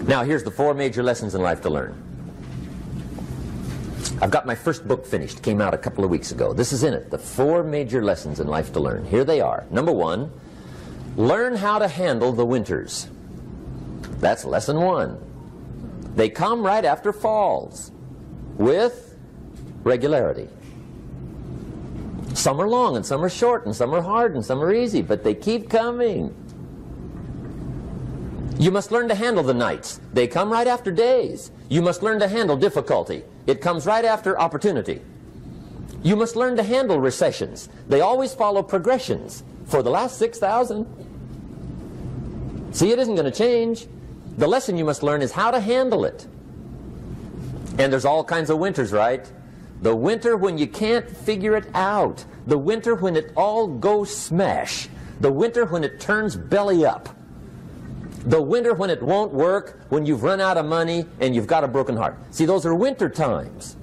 Now here's the 4 major lessons in life to learn. I've got my first book finished. Came out a couple of weeks ago. This is in it. The 4 major lessons in life to learn. Here they are. Number 1, learn how to handle the winters. That's lesson 1. They come right after falls with regularity. Some are long and some are short and some are hard and some are easy, but they keep coming. You must learn to handle the nights. They come right after days. You must learn to handle difficulty. It comes right after opportunity. You must learn to handle recessions. They always follow progressions for the last 6,000. See, it isn't going to change. The lesson you must learn is how to handle it. And there's all kinds of winters, right? The winter when you can't figure it out. The winter when it all goes smash. The winter when it turns belly up. The winter when it won't work, when you've run out of money and you've got a broken heart. See, those are winter times.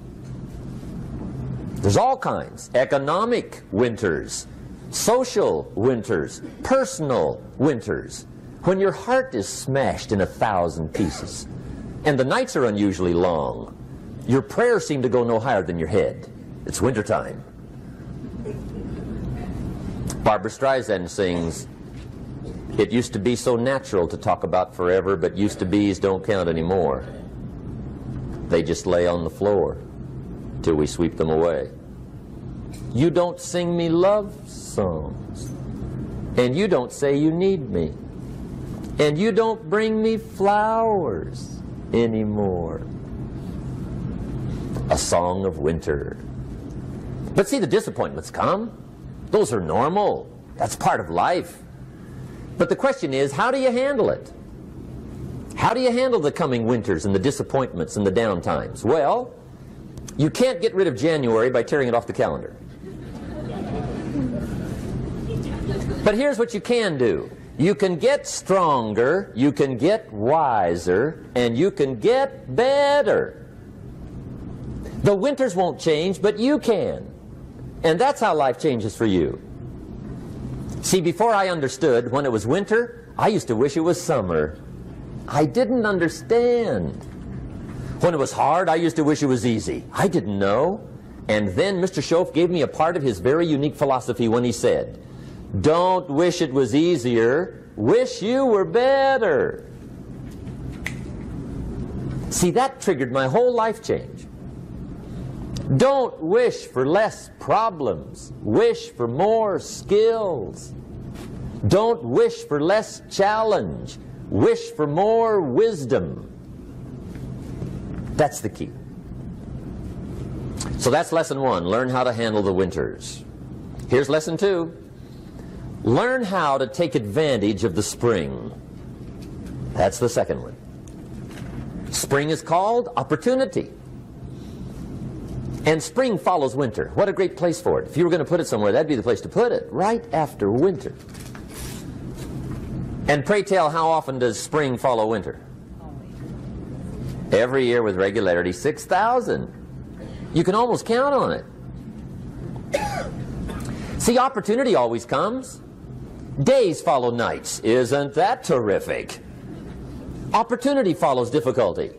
There's all kinds. Economic winters, social winters, personal winters. When your heart is smashed in 1,000 pieces and the nights are unusually long, your prayers seem to go no higher than your head. It's winter time. Barbara Streisand sings, "It used to be so natural to talk about forever, but used to be's don't count anymore. They just lay on the floor till we sweep them away. You don't sing me love songs, and you don't say you need me, and you don't bring me flowers anymore." A song of winter. But see, the disappointments come. Those are normal. That's part of life. But the question is, how do you handle it? How do you handle the coming winters and the disappointments and the down times? Well, you can't get rid of January by tearing it off the calendar. But here's what you can do. You can get stronger, you can get wiser, and you can get better. The winters won't change, but you can. And that's how life changes for you. See, before I understood, when it was winter, I used to wish it was summer. I didn't understand. When it was hard, I used to wish it was easy. I didn't know. And then Mr. Schoaf gave me a part of his very unique philosophy when he said, "Don't wish it was easier, wish you were better." See, that triggered my whole life change. Don't wish for less problems. Wish for more skills. Don't wish for less challenge. Wish for more wisdom. That's the key. So that's lesson 1. Learn how to handle the winters. Here's lesson 2. Learn how to take advantage of the spring. That's the second one. Spring is called opportunity. And spring follows winter. What a great place for it. If you were going to put it somewhere, that'd be the place to put it, right after winter. And pray tell, how often does spring follow winter? Every year with regularity, 6,000. You can almost count on it. See, opportunity always comes. Days follow nights. Isn't that terrific? Opportunity follows difficulty.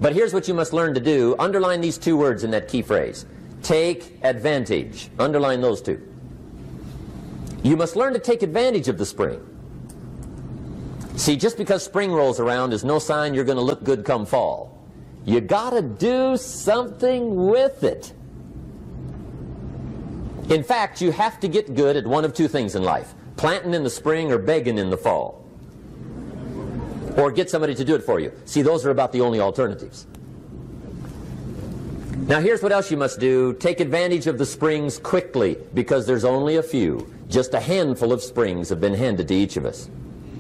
But here's what you must learn to do. Underline these 2 words in that key phrase. Take advantage. Underline those 2. You must learn to take advantage of the spring. See, just because spring rolls around is no sign you're going to look good come fall. You got to do something with it. In fact, you have to get good at one of 2 things in life. Planting in the spring or begging in the fall. Or get somebody to do it for you. See, those are about the only alternatives. Now here's what else you must do. Take advantage of the springs quickly, because there's only a few. Just a handful of springs have been handed to each of us.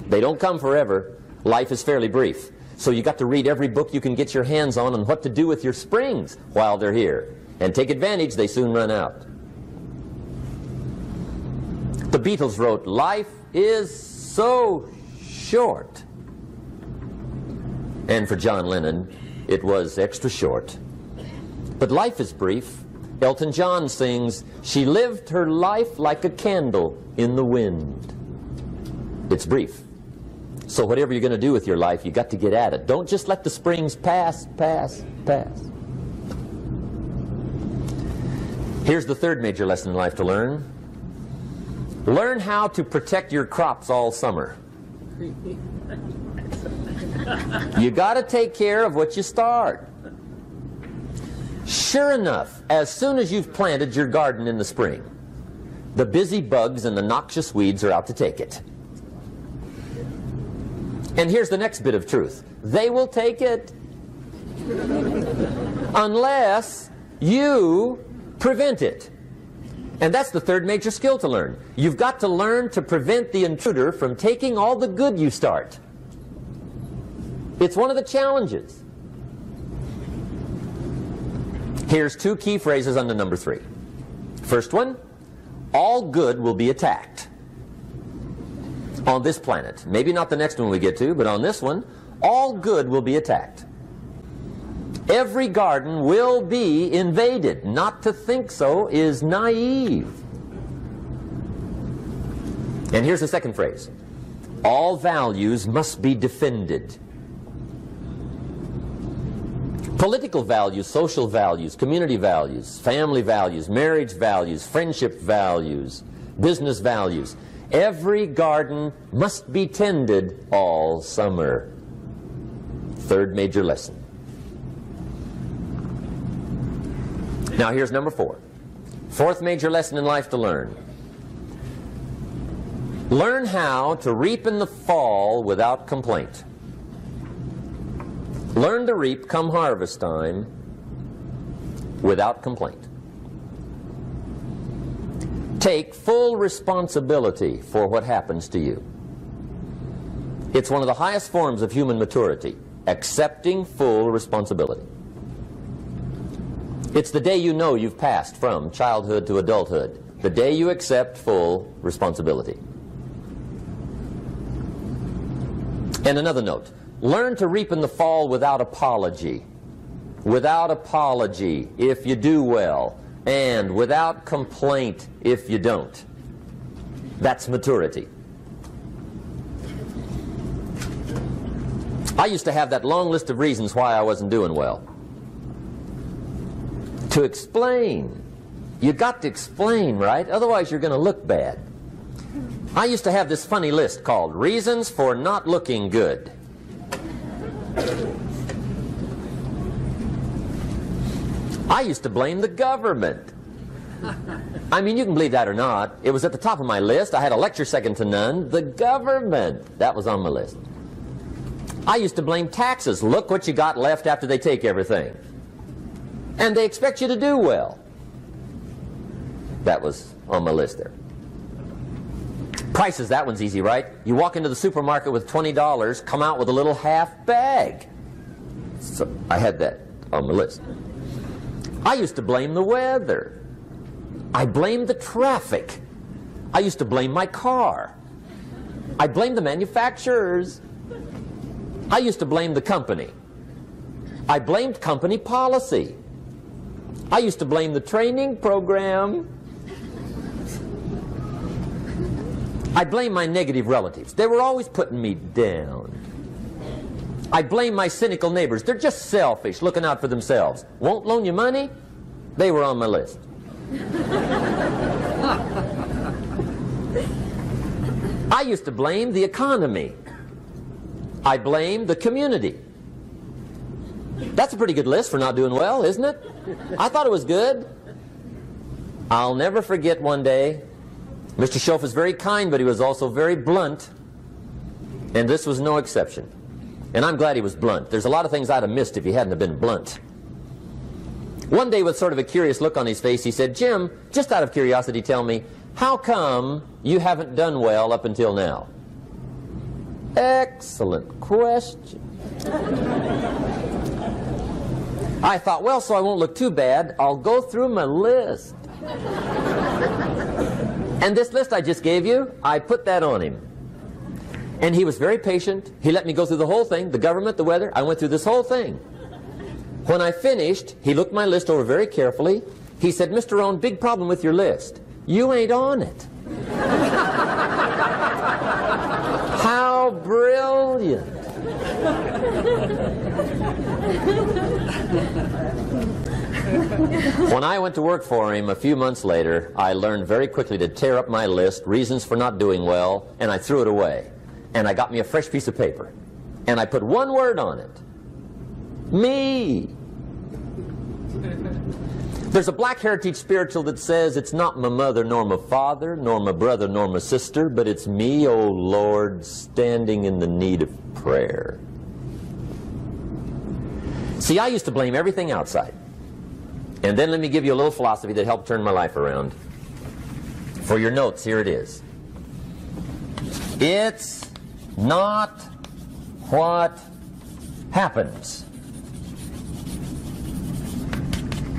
They don't come forever. Life is fairly brief. So you got to read every book you can get your hands on what to do with your springs while they're here. And take advantage, they soon run out. The Beatles wrote, "Life is so short." And for John Lennon, it was extra short. But life is brief. Elton John sings, "She lived her life like a candle in the wind." It's brief. So whatever you're going to do with your life, you got to get at it. Don't just let the springs pass. Here's the third major lesson in life to learn. Learn how to protect your crops all summer. You got to take care of what you start. Sure enough, as soon as you've planted your garden in the spring, the busy bugs and the noxious weeds are out to take it. And here's the next bit of truth. They will take it unless you prevent it. And that's the third major skill to learn. You've got to learn to prevent the intruder from taking all the good you start. It's one of the challenges. Here's two key phrases under number 3. First one, all good will be attacked. On this planet. Maybe not the next one we get to, but on this one, all good will be attacked. Every garden will be invaded. Not to think so is naive. And here's the second phrase. All values must be defended. Political values, social values, community values, family values, marriage values, friendship values, business values. Every garden must be tended all summer. Third major lesson. Now here's number 4. Fourth major lesson in life to learn. Learn how to reap in the fall without complaint. Learn to reap come harvest time without complaint. Take full responsibility for what happens to you. It's one of the highest forms of human maturity, accepting full responsibility. It's the day you know you've passed from childhood to adulthood, the day you accept full responsibility. And another note, learn to reap in the fall without apology. Without apology if you do well, and without complaint if you don't. That's maturity. I used to have that long list of reasons why I wasn't doing well. To explain. You got to explain, right? Otherwise you're going to look bad. I used to have this funny list called Reasons for Not Looking Good. I used to blame the government. I mean, you can believe that or not. It was at the top of my list. I had a lecture second to none. The government. That was on my list. I used to blame taxes. Look what you got left after they take everything. And they expect you to do well. That was on my list there. Prices, that one's easy, right? You walk into the supermarket with $20, come out with a little half bag. So I had that on my list. I used to blame the weather. I blamed the traffic. I used to blame my car. I blamed the manufacturers. I used to blame the company. I blamed company policy. I used to blame the training program. I blame my negative relatives. They were always putting me down. I blame my cynical neighbors. They're just selfish, looking out for themselves. Won't loan you money? They were on my list. I used to blame the economy. I blamed the community. That's a pretty good list for not doing well, isn't it? I thought it was good. I'll never forget one day, Mr. Schoaf was very kind, but he was also very blunt, and this was no exception. And I'm glad he was blunt. There's a lot of things I'd have missed if he hadn't have been blunt. One day, with sort of a curious look on his face, he said, "Jim, just out of curiosity, tell me, how come you haven't done well up until now?" Excellent question. I thought, well, so I won't look too bad, I'll go through my list. And this list I just gave you, I put that on him. And he was very patient. He let me go through the whole thing, the government, the weather. I went through this whole thing. When I finished, he looked my list over very carefully. He said, "Mr. Rohn, big problem with your list. You ain't on it." How How brilliant. When I went to work for him a few months later, I learned very quickly to tear up my list, reasons for not doing well, and I threw it away. And I got me a fresh piece of paper. And I put one word on it. Me. There's a Black Heritage spiritual that says, it's not my mother nor my father, nor my brother nor my sister, but it's me, oh Lord, standing in the need of prayer. See, I used to blame everything outside. And then let me give you a little philosophy that helped turn my life around. For your notes, here it is. It's not what happens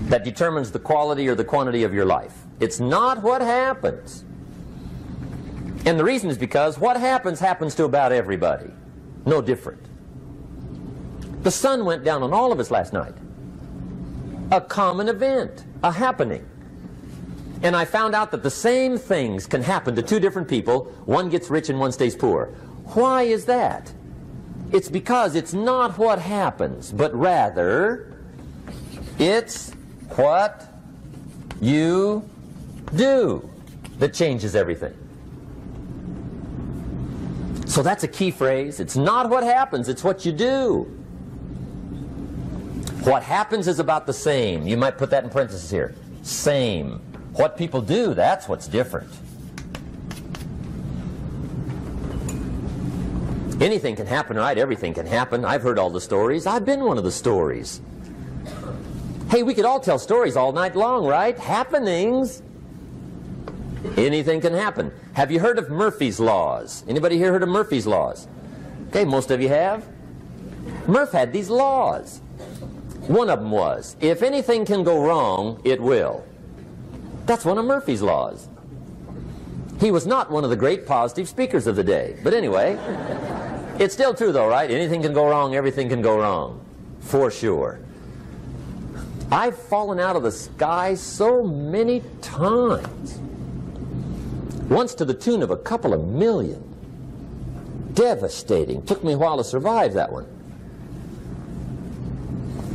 that determines the quality or the quantity of your life. It's not what happens. And the reason is because what happens happens to about everybody. No different. The sun went down on all of us last night. A common event, a happening. And I found out that the same things can happen to two different people. One gets rich and one stays poor. Why is that? It's because it's not what happens, but rather it's what you do that changes everything. So that's a key phrase. It's not what happens, it's what you do. What happens is about the same. You might put that in parentheses here. Same. What people do, that's what's different. Anything can happen, right? Everything can happen. I've heard all the stories. I've been one of the stories. Hey, we could all tell stories all night long, right? Happenings. Anything can happen. Have you heard of Murphy's Laws? Anybody here heard of Murphy's Laws? Okay, most of you have. Murph had these laws. One of them was, if anything can go wrong, it will. That's one of Murphy's laws. He was not one of the great positive speakers of the day. But anyway, it's still true though, right? Anything can go wrong, everything can go wrong. For sure. I've fallen out of the sky so many times. Once to the tune of a couple of million. Devastating. Took me a while to survive that one.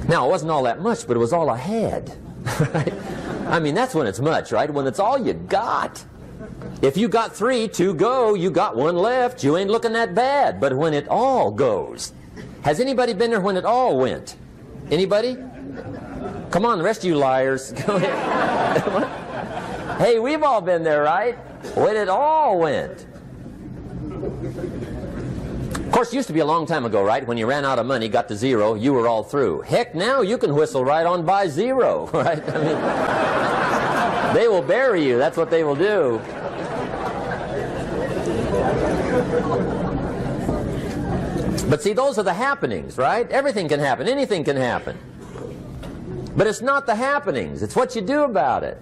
Now, it wasn't all that much, but it was all I had. Right? I mean, that's when it's much, right? When it's all you got. If you got 3, 2 go, you got 1 left, you ain't looking that bad. But when it all goes, has anybody been there when it all went? Anybody? Come on, the rest of you liars. Go ahead. Hey, we've all been there, right? When it all went. Of course, it used to be a long time ago, right? When you ran out of money, got to 0, you were all through. Heck, now you can whistle right on by 0, right? I mean, they will bury you. That's what they will do. But see, those are the happenings, right? Everything can happen. Anything can happen. But it's not the happenings. It's what you do about it.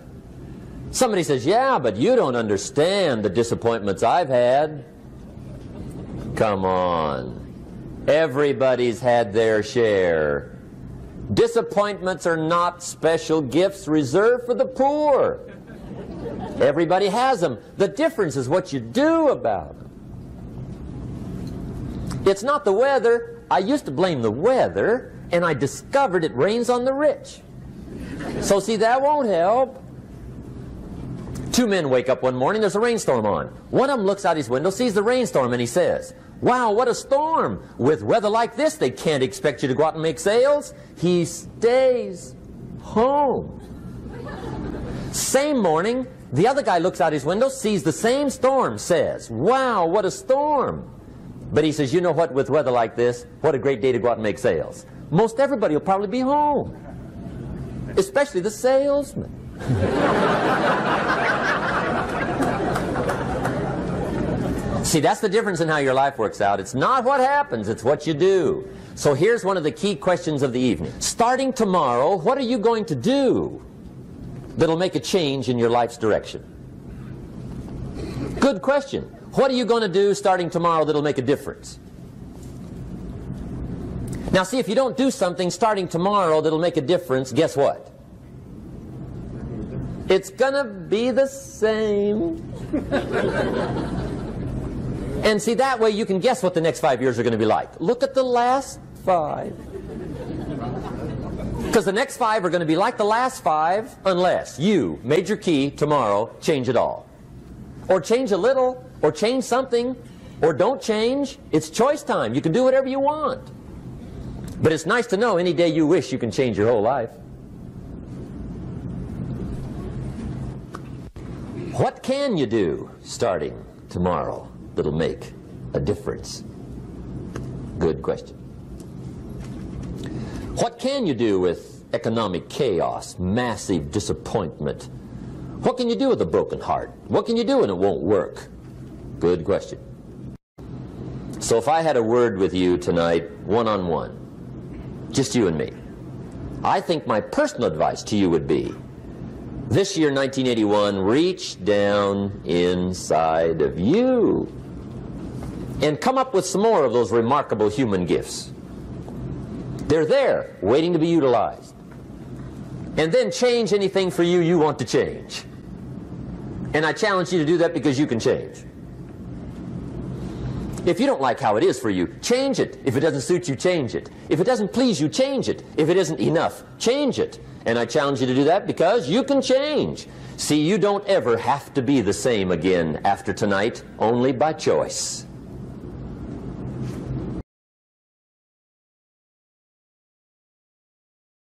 Somebody says, yeah, but you don't understand the disappointments I've had. Come on. Everybody's had their share. Disappointments are not special gifts reserved for the poor. Everybody has them. The difference is what you do about them. It's not the weather. I used to blame the weather, and I discovered it rains on the rich. So see, that won't help. 2 men wake up one morning, there's a rainstorm on. One of them looks out his window, sees the rainstorm, and he says, wow, what a storm. With weather like this, they can't expect you to go out and make sales. He stays home. Same morning, the other guy looks out his window, sees the same storm, says, wow, what a storm. But he says, you know what, with weather like this, what a great day to go out and make sales. Most everybody will probably be home, especially the salesman. See, that's the difference in how your life works out. It's not what happens, it's what you do. So here's one of the key questions of the evening. Starting tomorrow, what are you going to do that'll make a change in your life's direction? Good question. What are you going to do starting tomorrow that'll make a difference? Now see, if you don't do something starting tomorrow that'll make a difference, guess what? It's gonna be the same. And see, that way you can guess what the next 5 years are going to be like. Look at the last 5. Because the next 5 are going to be like the last 5 unless you, major key, tomorrow, change it all. Or change a little, or change something, or don't change. It's choice time. You can do whatever you want. But it's nice to know any day you wish you can change your whole life. What can you do starting tomorrow that'll make a difference? Good question. What can you do with economic chaos, massive disappointment? What can you do with a broken heart? What can you do when it won't work? Good question. So if I had a word with you tonight, one-on-one, just you and me, I think my personal advice to you would be, this year, 1981, reach down inside of you and come up with some more of those remarkable human gifts. They're there, waiting to be utilized. And then change anything for you you want to change. And I challenge you to do that because you can change. If you don't like how it is for you, change it. If it doesn't suit you, change it. If it doesn't please you, change it. If it isn't enough, change it. And I challenge you to do that because you can change. See, you don't ever have to be the same again after tonight, only by choice.